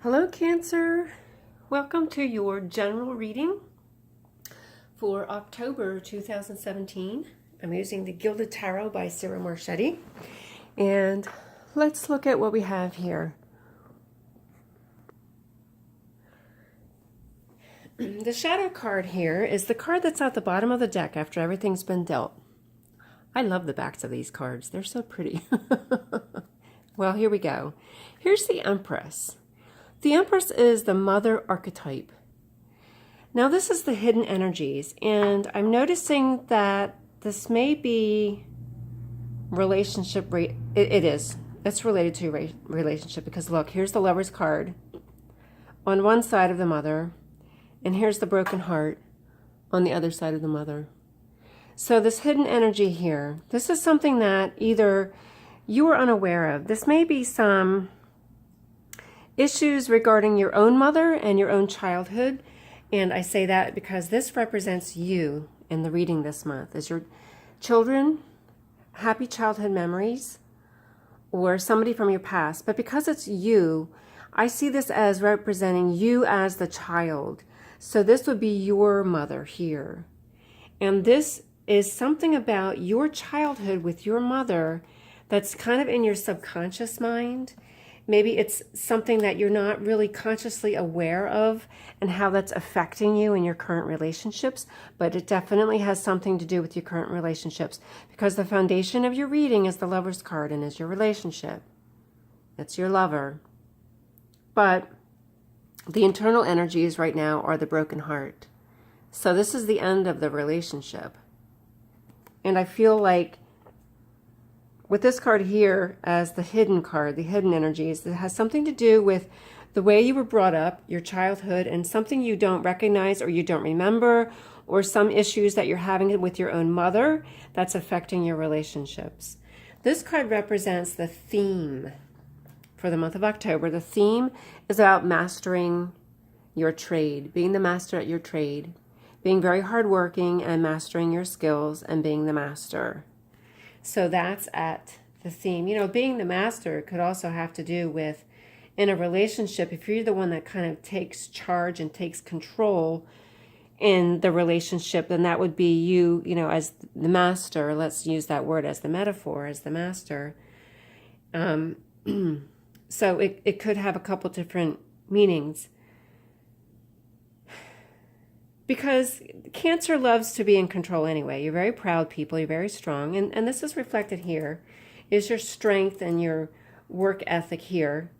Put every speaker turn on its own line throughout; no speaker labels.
Hello, Cancer. Welcome to your general reading for October 2017. I'm using the Gilded Tarot by Sarah Marchetti. And let's look at what we have here. The Shadow card here is the card that's at the bottom of the deck after everything's been dealt. I love the backs of these cards. They're so pretty. Well, here we go. Here's the Empress. The Empress is the mother archetype. Now this is the hidden energies, and I'm noticing that this may be relationship, it is. It's related to relationship because look, here's the Lover's card on one side of the mother, and here's the broken heart on the other side of the mother. So this hidden energy here, this is something that either you are unaware of. This may be some issues regarding your own mother and your own childhood. And I say that because this represents you in the reading this month. Is your children, happy childhood memories, or somebody from your past. But because it's you, I see this as representing you as the child. So this would be your mother here. And this is something about your childhood with your mother that's kind of in your subconscious mind. Maybe it's something that you're not really consciously aware of and how that's affecting you in your current relationships, but it definitely has something to do with your current relationships because the foundation of your reading is the Lover's card and is your relationship. It's your lover. But the internal energies right now are the broken heart. So this is the end of the relationship. And I feel like with this card here as the hidden card, the hidden energies, it has something to do with the way you were brought up, your childhood, and something you don't recognize or you don't remember, or some issues that you're having with your own mother that's affecting your relationships. This card represents the theme for the month of October. The theme is about mastering your trade, being the master at your trade, being very hardworking and mastering your skills and being the master. So that's at the theme. You know, being the master could also have to do with, in a relationship, if you're the one that kind of takes charge and takes control in the relationship, then that would be you, you know, as the master. Let's use that word as the metaphor, as the master. So it could have a couple different meanings. Because Cancer loves to be in control anyway. You're very proud people. You're very strong. And this is reflected here, is your strength and your work ethic here.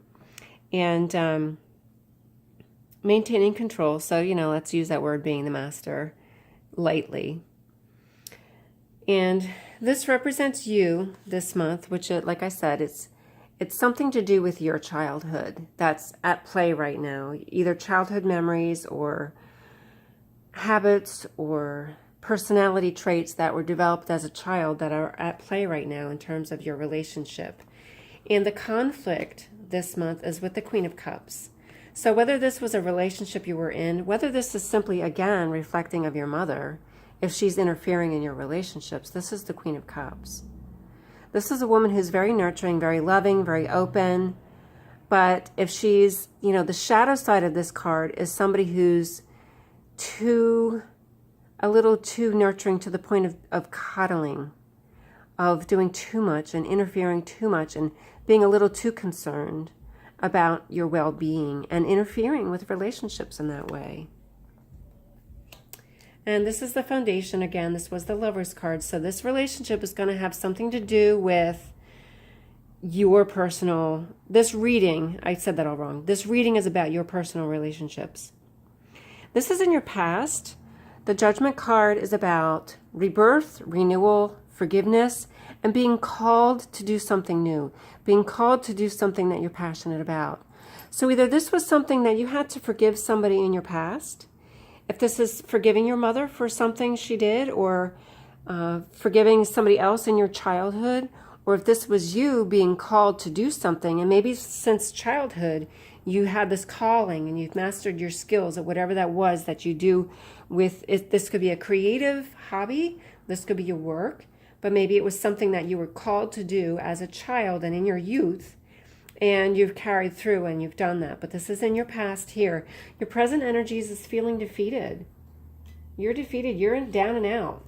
And maintaining control. So, you know, let's use that word being the master lightly. And this represents you this month, which, like I said, it's something to do with your childhood that's at play right now. Either childhood memories or habits or personality traits that were developed as a child that are at play right now in terms of your relationship. And the conflict this month is with the Queen of Cups. So whether this was a relationship you were in, whether this is simply, again, reflecting of your mother, if she's interfering in your relationships, this is the Queen of Cups. This is a woman who's very nurturing, very loving, very open. But if she's, you know, the shadow side of this card is somebody who's a little too nurturing to the point of coddling, of doing too much and interfering too much and being a little too concerned about your well-being and interfering with relationships in that way. And this is the foundation. Again, this was the Lover's card. So this relationship is going to have something to do with your personal, this reading, I said that all wrong. This reading is about your personal relationships. This is in your past. The Judgment card is about rebirth, renewal, forgiveness, and being called to do something new, being called to do something that you're passionate about. So either this was something that you had to forgive somebody in your past, if this is forgiving your mother for something she did, or forgiving somebody else in your childhood, or if this was you being called to do something, and maybe since childhood, you had this calling and you've mastered your skills at whatever that was that you do with it. This could be a creative hobby. This could be your work, but maybe it was something that you were called to do as a child and in your youth. And you've carried through and you've done that. But this is in your past here. Your present energies is feeling defeated. You're defeated. You're down and out.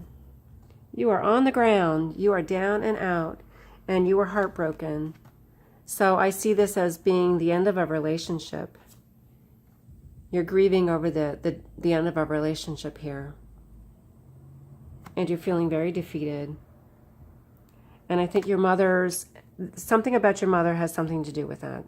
You are on the ground. You are down and out. And you are heartbroken. So I see this as being the end of a relationship. You're grieving over the end of a relationship here. And you're feeling very defeated. And I think something about your mother has something to do with that.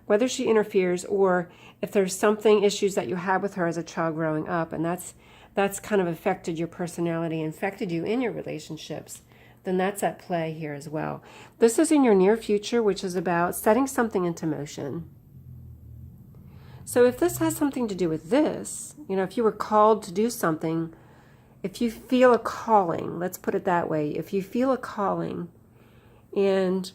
Whether she interferes or if there's issues that you had with her as a child growing up, and that's kind of affected your personality, infected you in your relationships, then that's at play here as well. This is in your near future, which is about setting something into motion. So if this has something to do with this, if you were called to do something, if you feel a calling, let's put it that way, if you feel a calling and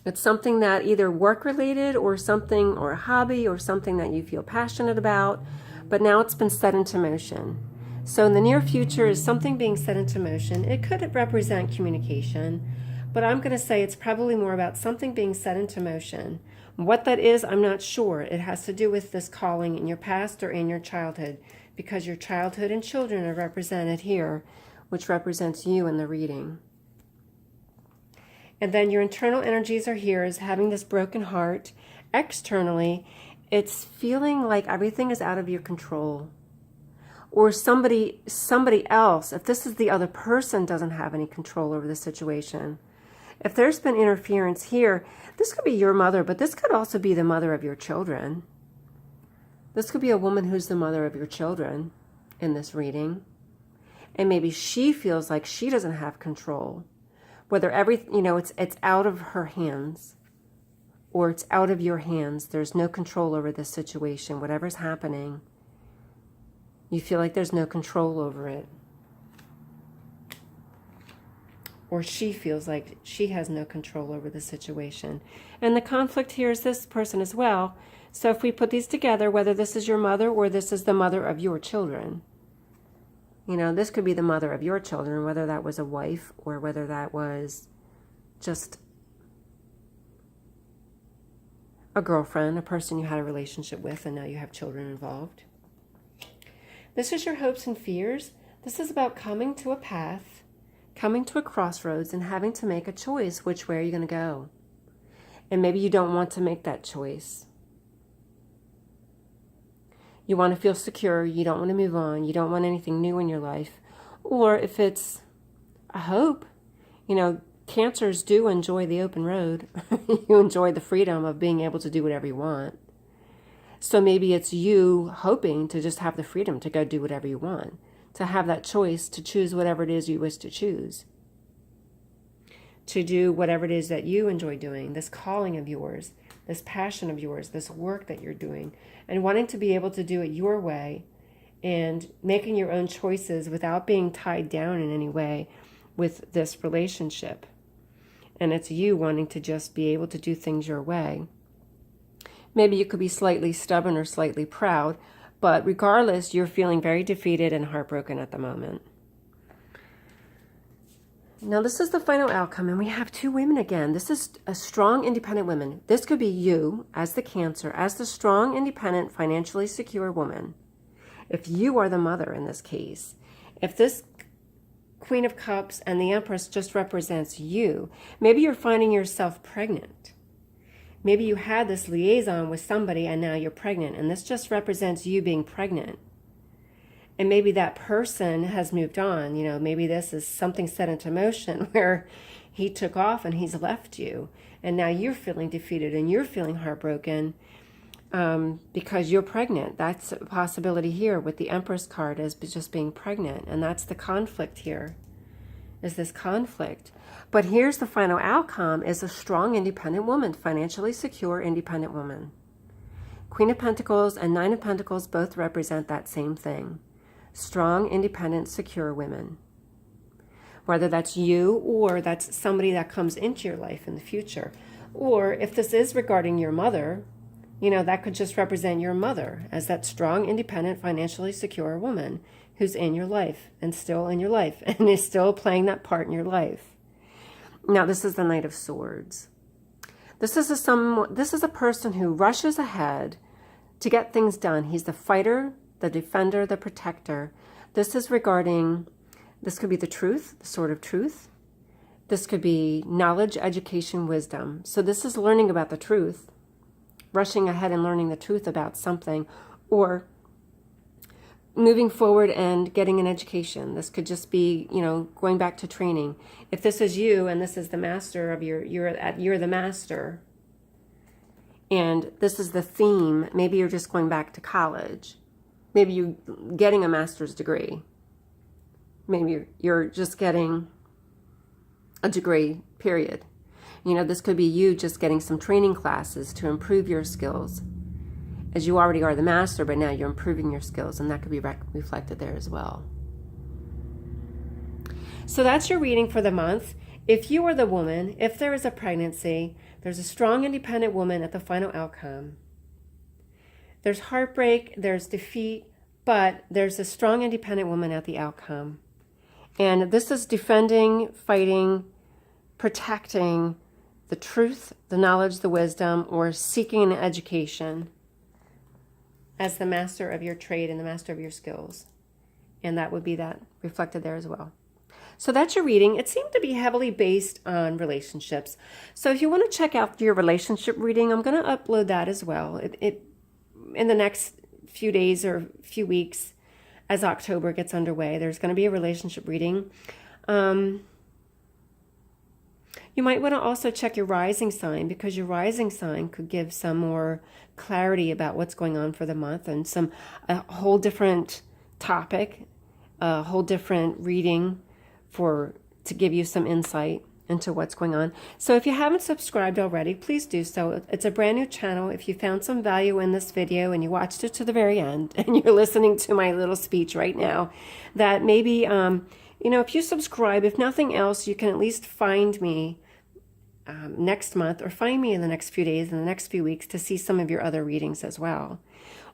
it's something that either work-related or a hobby or something that you feel passionate about, but now it's been set into motion. So in the near future is something being set into motion. It could represent communication, but I'm going to say it's probably more about something being set into motion. What that is, I'm not sure. It has to do with this calling in your past or in your childhood, because your childhood and children are represented here, which represents you in the reading. And then your internal energies are here as having this broken heart. Externally, it's feeling like everything is out of your control. Or somebody else, if this is the other person, doesn't have any control over the situation. If there's been interference here, this could be your mother, but this could also be the mother of your children. This could be a woman who's the mother of your children in this reading. And maybe she feels like she doesn't have control. Whether it's out of her hands or it's out of your hands. There's no control over this situation. Whatever's happening, you feel like there's no control over it. Or she feels like she has no control over the situation. And the conflict here is this person as well. So if we put these together, whether this is your mother or this is the mother of your children, this could be the mother of your children, whether that was a wife or whether that was just a girlfriend, a person you had a relationship with, and now you have children involved. This is your hopes and fears. This is about coming to a path, coming to a crossroads, and having to make a choice. Which way are you going to go? And maybe you don't want to make that choice. You want to feel secure. You don't want to move on. You don't want anything new in your life. Or if it's a hope, Cancers do enjoy the open road. You enjoy the freedom of being able to do whatever you want. So maybe it's you hoping to just have the freedom to go do whatever you want, to have that choice to choose whatever it is you wish to choose, to do whatever it is that you enjoy doing, this calling of yours, this passion of yours, this work that you're doing, and wanting to be able to do it your way and making your own choices without being tied down in any way with this relationship. And it's you wanting to just be able to do things your way. Maybe you could be slightly stubborn or slightly proud, but regardless, you're feeling very defeated and heartbroken at the moment. Now, this is the final outcome, and we have two women again. This is a strong, independent woman. This could be you as the Cancer, as the strong, independent, financially secure woman. If you are the mother in this case, if this Queen of Cups and the Empress just represents you, maybe you're finding yourself pregnant. Maybe you had this liaison with somebody and now you're pregnant, and this just represents you being pregnant. And maybe that person has moved on. Maybe this is something set into motion where he took off and he's left you. And now you're feeling defeated and you're feeling heartbroken because you're pregnant. That's a possibility here with the Empress card as just being pregnant. And that's the conflict here, is this conflict. But here's the final outcome, is a strong, independent woman, financially secure, independent woman. Queen of Pentacles and Nine of Pentacles both represent that same thing. Strong, independent, secure women. Whether that's you or that's somebody that comes into your life in the future. Or if this is regarding your mother, that could just represent your mother as that strong, independent, financially secure woman who's in your life and still in your life and is still playing that part in your life. Now, this is the Knight of Swords. This is a person who rushes ahead to get things done. He's the fighter, the defender, the protector. This is regarding, this could be the truth, the sword of truth. This could be knowledge, education, wisdom. So this is learning about the truth, rushing ahead and learning the truth about something, or moving forward and getting an education. This could just be, you know, going back to training. If this is you and this is the master of you're the master, and this is the theme, maybe you're just going back to college. Maybe you're getting a master's degree. Maybe you're just getting a degree, period. You know, this could be you just getting some training classes to improve your skills, as you already are the master, but now you're improving your skills, and that could be reflected there as well. So that's your reading for the month. If you are the woman, if there is a pregnancy, there's a strong, independent woman at the final outcome. There's heartbreak, there's defeat, but there's a strong, independent woman at the outcome. And this is defending, fighting, protecting the truth, the knowledge, the wisdom, or seeking an education as the master of your trade and the master of your skills. And that would be that reflected there as well. So that's your reading. It seemed to be heavily based on relationships. So if you want to check out your relationship reading, I'm going to upload that as well. In the next few days or few weeks, as October gets underway, there's going to be a relationship reading. You might want to also check your rising sign, because your rising sign could give some more clarity about what's going on for the month, and a whole different topic, a whole different reading to give you some insight into what's going on. So if you haven't subscribed already, please do so. It's a brand new channel. If you found some value in this video and you watched it to the very end and you're listening to my little speech right now, that maybe, you know, if you subscribe, if nothing else, you can at least find me next month, or find me in the next few days, in the next few weeks, to see some of your other readings as well.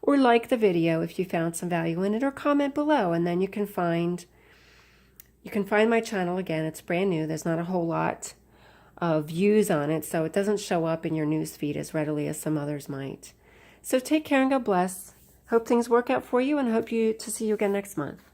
Or like the video if you found some value in it, or comment below, and then you can find my channel. Again, it's brand new. There's not a whole lot of views on it, so it doesn't show up in your news feed as readily as some others might. So take care and God bless. Hope things work out for you, and hope to see you again next month.